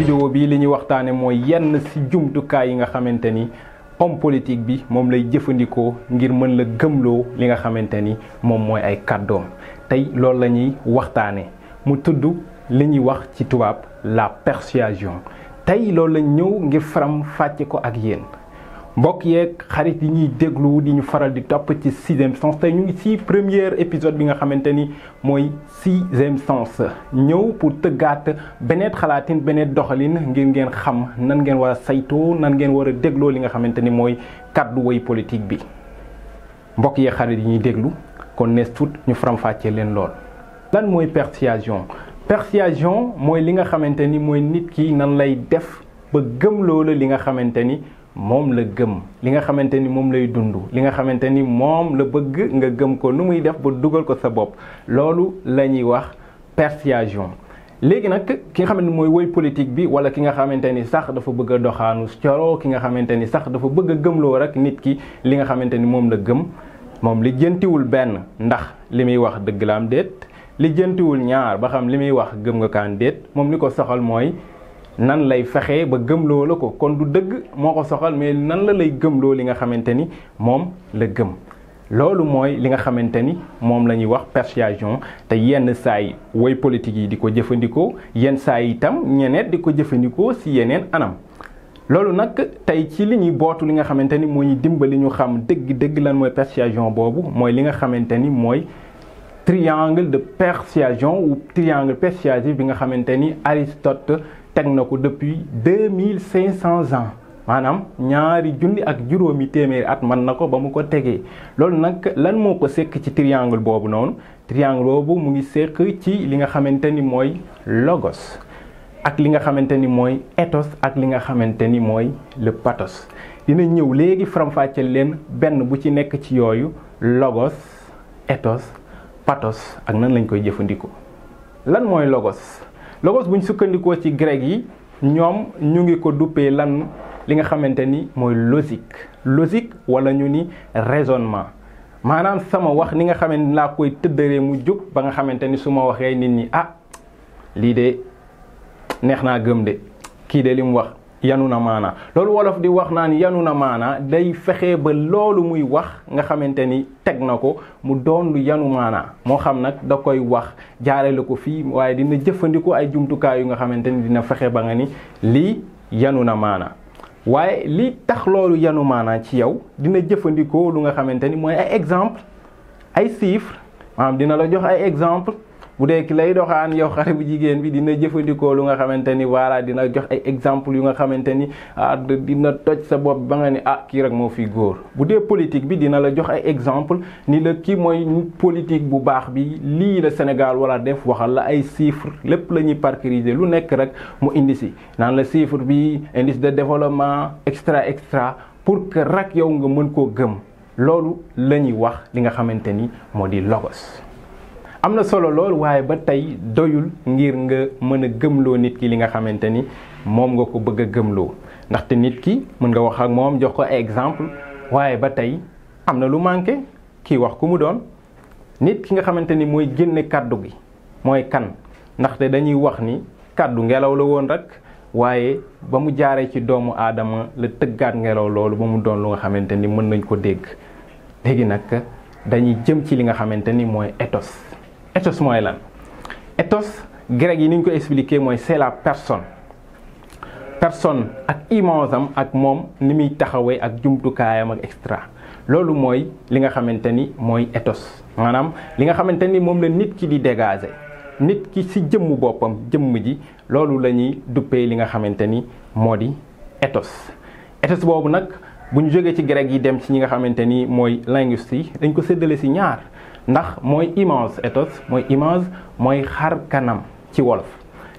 vidéo bi li ñuy waxtaane mooy yenn ci jumtukaay yi nga xamante ni homme politique bi moom lay jëfandikoo ngir mën la gëmloo li nga xamante ni moom mooy ay kàddoom tey loolu la ñuy waxtaane mu tudd li ñuy wax ci tubaab la persuasion tey loolu lañ ñëw ngir faram fàcce ko ak yéen mbokk yeeg xarit yi ñuy déglu di ñu faral di topp ci sixième sens tey ñu ngi ci premier épisode bi nga xamante ni mooy sixième sens ñëw pour tëggaat beneen xalaatin beneen doxalin ngir ngeen xam nan ngeen war a saytoo nan ngeen war a dégloo li nga xamante ni mooy kàddu way politique bi mbokk yeeg xarit yi ñuy déglu kon nees tuut ñu faram fàccee leen lool. lan mooy persuasion mooy li nga xamante ni mooy nit ki nan lay def ba gëm loola li nga xamante ni moom la gëm li nga xamante ni moom lay dund li nga xamante ni moom la bëgg nga gëm ko nu muy def ba dugal ko sa bopp loolu la ñuy wax persuasion. léegi nag ki nga xamante ni mooy woy politique bi wala ki nga xamante ni sax dafa bëgg a doxaanu coro ki nga xamante ni sax dafa bëgg a gëmloo rek nit ki li nga xamante ni moom la gëm moom li jëntiwul benn ndax li muy wax dëgg la am déet li jëntiwul ñaar ba xam li muy wax gëm nga kaan déet moom li ko soxal mooy nan lay fexe ba gëmloo la ko kon du dëgg moo ko soxal mais nan la lay gëmloo li nga xamante ni moom la gëm loolu mooy li nga xamante ni moom la ñuy wax persuasion te yenn saa yi woy politique yi di ko jëfandikoo yenn saa yi itam ñeneen di ko jëfandikoo ci yeneen anam loolu nag tey ci li ñuy bootu li nga xamante ni moo ñu dimbali ñu xam dëgg-dëgg lan mooy persuasion boobu mooy li nga xamante ni mooy triangle de persuasion ou triangle persuasif bi nga xamante ni Aristote teg na ko depuis 2500 ans maanaam ñaari junni ak juróomi téeméeri at mën na ko ba mu ko tegee loolu nag lan moo ko sekk ci triangle boobu noonu triangle boobu mu ngi sekk ci li nga xamante ni mooy logos ak li nga xamante ni mooy ethos ak li nga xamante ni mooy le pathos dina ñëw léegi faram-fàcceel leen benn bu ci nekk ci yooyu logos ethos pathos ak nan lañ koy jëfandikoo. lan mooy logos buñ sukkandikoo ci grec yi ñoom ñu ngi ko duppee lan li nga xamante ni mooy logique wala ñu ni raisonnement maanaam sama wax ni nga xamante ni laa koy tëddëree mu jóg ba nga xamante ni su ma waxee nit ñi lii de neex naa gëm de kii de li mu wax yanu na maanaa loolu wolof di wax naan yanu na maanaa day fexe ba loolu muy wax nga xamante ni teg na ko mu doon lu yanu maanaa moo xam nag da koy wax jaarale ko fii waaye dina jëfandikoo ay jumtukaay yu nga xamante ni dina fexe ba nga ni lii yanu na maanaa waaye lii tax loolu yanu maanaa ci yow dina jëfandikoo lu nga xamante ni mooy ay exemple ay chiffres maanaam dina la jox ay exemple bu dee ki lay doxaan yow xale bu jigéen bi dina jëfandikoo lu nga xamante ni voilà dina jox ay exemple yu nga xamante ni dina toj sa bopp ba nga ni kii rek moo fi góor bu dee politique bi dina la jox ay exemple ni la kii mooy politique bu baax bi lii la Sénégal wala def waxal la ay chiffres lépp la ñuy parcuriser lu nekk rek mu indi si naan la chiffre bi indice de développement extra pour que rek yow nga mën koo gëm loolu la ñuy wax li nga xamante ni moo di logos. am na solo lool waaye ba tey doyul ngir nga mën a gëmloo nit ki li nga xamante ni moom nga ko bëgg a gëmloo ndaxte nit ki mën nga wax ak moom jox ko ay exemple waaye ba tey am na lu manqué kii wax ku mu doon nit ki nga xamante ni mooy génne kàddu gi mooy kan ndaxte dañuy wax ni kàddu ngelaw la woon rek waaye ba mu jaaree ci doomu aadama la tëggaat ngelaw loolu ba mu doon lu nga xamante ni mën nañ ko dégg léegi nag dañuy jëm ci li nga xamante ni mooy ethos mooy lan ethos grec yi ni ñu ko expliqué mooy c'est la personne ak image am ak moom ni muy taxawee ak jumtukaayam ak extra loolu mooy li nga xamante ni mooy ethos maanaam li nga xamante ni moom la nit ki di dégager nit ki ci jëmmu boppam jëmm ji loolu la ñuy duppee li nga xamante ni moo di ethos boobu nag bu ñu jógee ci grec yi dem ci ñi nga xamante ni mooy linguiste yi dañ ko séddale ci ñaar ndax mooy image ethos mooy xar kanam ci wolof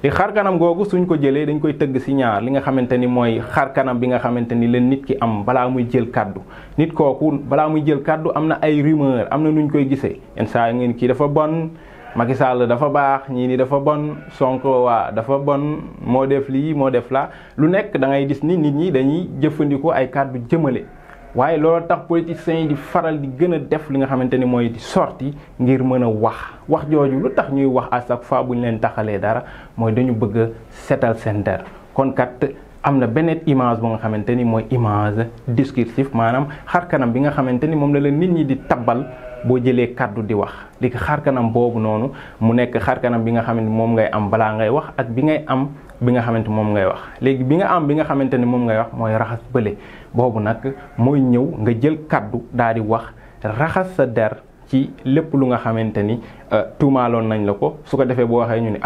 li xar kanam googu suñ ko jëlee dañ koy tëgg ci ñaar li nga xamante ni mooy xar kanam bi nga xamante ni la nit ki am balaa muy jël kàddu nit kooku balaa muy jël kàddu am na ay rumeur am na nuñ koy gisee yenn saa ngeen kii dafa bon Macky Sall dafa baax ñii ni dafa bon Sonko dafa bon moo def lii moo def la lu nekk da ngay gis ni nit ñi dañuy jëfandikoo ay kàddu jëmale waaye loolu tax politiciens yi di faral di gën a def li nga xamante ni mooy di sorti ngir mën a wax jooju lu tax ñuy wax à chaque fois bu ñu leen taxalee dara mooy dañu bëgg a setal seen der kon kat am na beneen image bu nga xamante ni mooy image discursive maanaam xar kanam bi nga xamante ni moom la nit ñi di tabbal boo jëlee kàddu di wax léegi xar kanam boobu noonu mu nekk xar kanam bi nga xamante moom ngay am balaa ngay wax ak bi ngay am bi nga xamante moom ngay wax léegi bi nga am bi nga xamante ni moom ngay wax mooy raxas bële boobu nag mooy ñëw nga jël kàddu daal di wax raxas sa der ci lépp lu nga xamante ni tuumaaloon nañ la ko su ko defee boo waxee ñu ne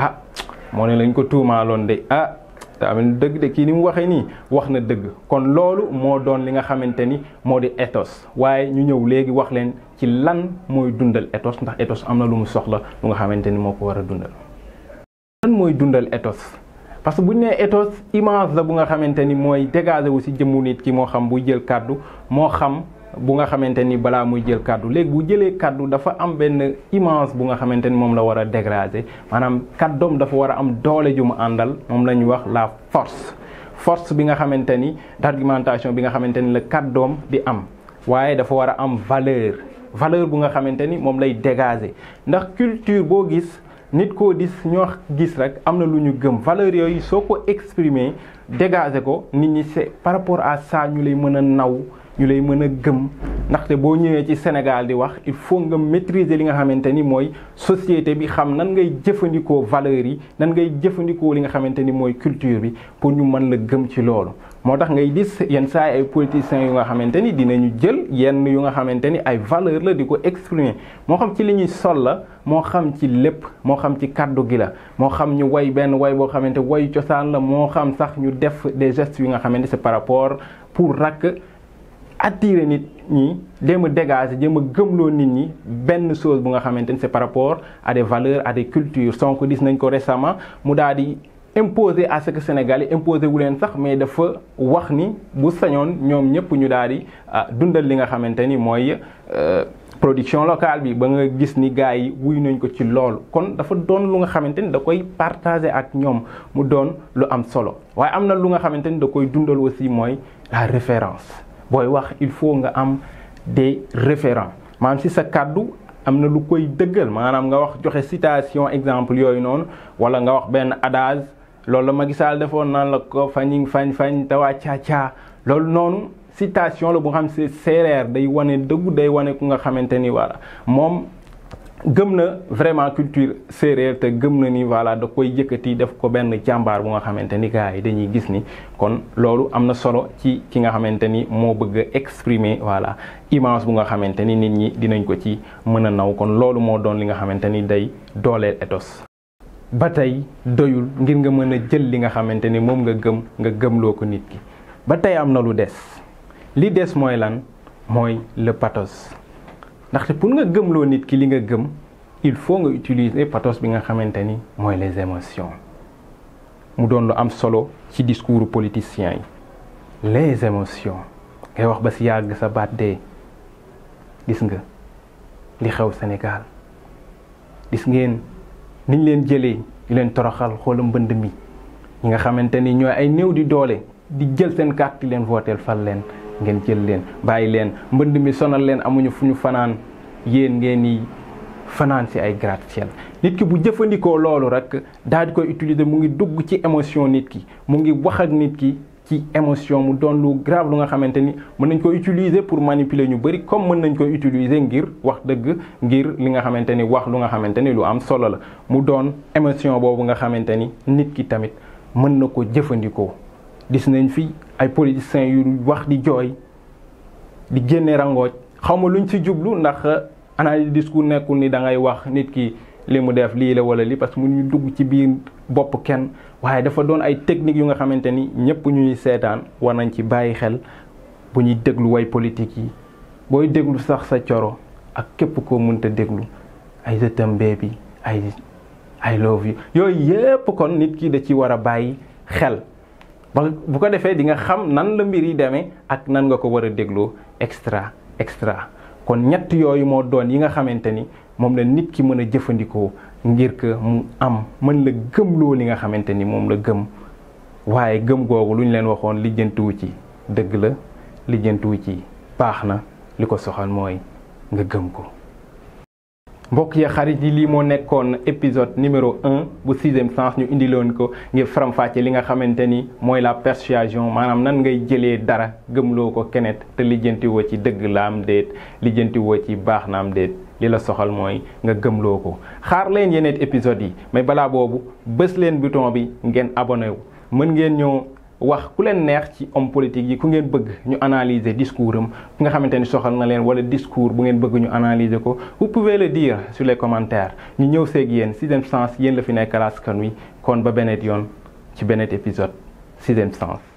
moo ne lañ ko tuumaaloon de tamit dëgg de kii ni mu waxee nii wax na dëgg kon loolu moo doon li nga xamante ni moo di ethos waaye ñu ñëw léegi wax leen ci lan mooy dundal ethos ndax ethos am na lu mu soxla lu nga xamante ni moo ko war a dundal. lan mooy dundal ethos parce que bu ñu nee ethos image la bu nga xamante ni mooy dégager wu si jëmmu nit ki moo xam buy jël kàddu moo xam bu nga xamante ni balaa muy jël kàddu léegi bu jëlee kàddu dafa am benn image bu nga xamante ni moom la war a dégager maanaam kàddoom dafa war a am doole ju mu àndal moom la ñuy wax la force bi nga xamante ni d'argumentation bi nga xamante ni la kàddoom di am waaye dafa war a am valeur bu nga xamante ni moom lay dégager ndax culture boo gis nit koo ñoo gis rek am na lu ñu gëm valeur yooyu soo ko exprimer dégager ko nit ñi c'est par rapport à ça ñu lay mën a naw ñu lay mën a gëm ndaxte boo ñëwee ci Sénégal di wax il faut nga maîtriser li nga xamante ni mooy société bi xam nan ngay jëfandikoo valeurs yi nan ngay jëfandikoo li nga xamante ni mooy culture bi pour ñu mën la gëm ci loolu. moo tax ngay gis yenn saa ay politiciens yu nga xamante ni dinañu jël yenn yu nga xamante ni ay valeur la di ko exprimer moo xam ci li ñuy sol la moo xam ci lépp moo xam ci kàddu gi la moo xam ñu way benn way boo xamante way cosaan la moo xam sax ñu def des gestes yu nga xamante c'est par rapport pour attirer nit ñi jéem a dégager jéem a gëmloo nit ñi benn chose bu nga xamante ni c'est par rapport à des valeurs à des cultures Sonko gis nañ ko récemment mu daal di imposer à ce que Sénégal yi imposer wu leen sax mais dafa wax ni bu sañoon ñoom ñëpp ñu daal di dundal li nga xamante ni mooy production locale bi ba nga gis ni gars yi wuy nañ ko ci loolu kon dafa doon lu nga xamante ni da koy partager ak ñoom mu doon lu am solo waaye am na lu nga xamante ni da koy dundal aussi mooy la référence booy wax il faut nga am des référents maanaam si sa kàddu am na lu koy dëggal maanaam nga wax joxe citation exemple yooyu noonu wala nga wax benn adage loolu la Macky Sall defoon naan la ko fañ tawaa caa loolu noonu citation la bu xam si séeréer day wane dëggu day wane ku nga xamante ni voilà moom gëm na vraiment culture séeréer te gëm na ni voilà da koy yëkkati def ko benn jàmbaar bu nga xamante ni gars yi dañuy gis ni kon loolu am na solo ci ki nga xamante ni moo bëgg a exprimer voilà image bu nga xamante ni nit ñi dinañ ko ci mën a naw kon loolu moo doon li nga xamante ni day dooleel ethos. ba tey doyul ngir nga mën a jël li nga xamante ni moom nga gëmloo ko nit ki ba tey am na lu des li des mooy lan mooy le pathos. ndaxte pour nga gëmloo nit ki li nga gëm il faut nga utiliser pathos bi nga xamante ni mooy les émotions mu doon lu am solo ci discours politiciens yi les émotions ngay wax ba si yàgg sa baat dee gis nga li xew Sénégal gis ngeen niñ leen jëlee di leen toroxal xoola mbënd mi ñi nga xamante ni ñooy ay néew di doole di jël seen carte di leen vooteel fal leen ngeen jël leen bàyyi leen mbënd mi sonal leen amuñu fu ñu fanaan yéen ngeen ni fanaan ci ay gratte-ciel nit ki bu jëfandikoo loolu rek daal di koy utiliser mu ngi dugg ci émotion nit ki mu ngi wax ak nit ki ci émotion mu doon lu grave lu nga xamante ni mën nañ ko utiliser pour manipuler ñu bari comme mën nañ koy utiliser ngir wax dëgg ngir li nga xamante ni wax lu nga xamante ni lu am solo la mu doon émotion boobu nga xamante ni nit ki tamit mën na ko jëfandikoo gis nañ fi ay politiciens yu wax di jooy di génne rangooj xaw ma luñ ci jublu ndax analyse discours nekkul ni da ngay wax nit ki li mu def lii la wala lii parce que mu ñu dugg ci biir bopp kenn waaye dafa doon ay techniques yu nga xamante ni ñëpp ñuy seetaan war nañ ci bàyyi xel bu ñuy déglu way politique yi booy déglu sax sa coro ak képp koo mënta déglu ay je t'aime baby ay I love you yooyu yépp kon nit ki da ci war a bàyyi xel ba bu ko defee di nga xam nan la mbir yi demee ak nan nga ko war a dégloo extra kon ñett yooyu moo doon yi nga xamante ni moom la nit ki mën a jëfandikoo ngir que mu am mën la gëmloo li nga xamante ni moom la gëm waaye gëm googu lu ñu leen waxoon lijjantiwu ci dëgg la lijjantiwu ci baax na li ko soxal mooy nga gëm ko mbokk yi xarit yi lii moo nekkoon épisode numéro 1 bu sixième sens ñu indiloon ko ngir faram-fàcce li nga xamante ni mooy la persuasion maanaam nan ngay jëlee dara gëmloo ko keneen te lijjantiwoo ci dëgg la am déet lijjantiwoo ci baax na am déet li la soxal mooy nga gëmloo ko. xaar leen yeneen épisodes yi mais balaa boobu bës leen bouton bi ngeen abonné wu mën ngeen ñëw wax ku leen neex ci homme politique yi ku ngeen bëgg ñu analyser discours am ku nga xamante ni soxal na leen wala discours bu ngeen bëgg ñu analyser ko vous pouvez le dire sur les commentaires ñu ñëw seeg yéen sixième sens yéen la fi nekkal askan wi kon ba beneen yoon ci beneen épisode sixième sens.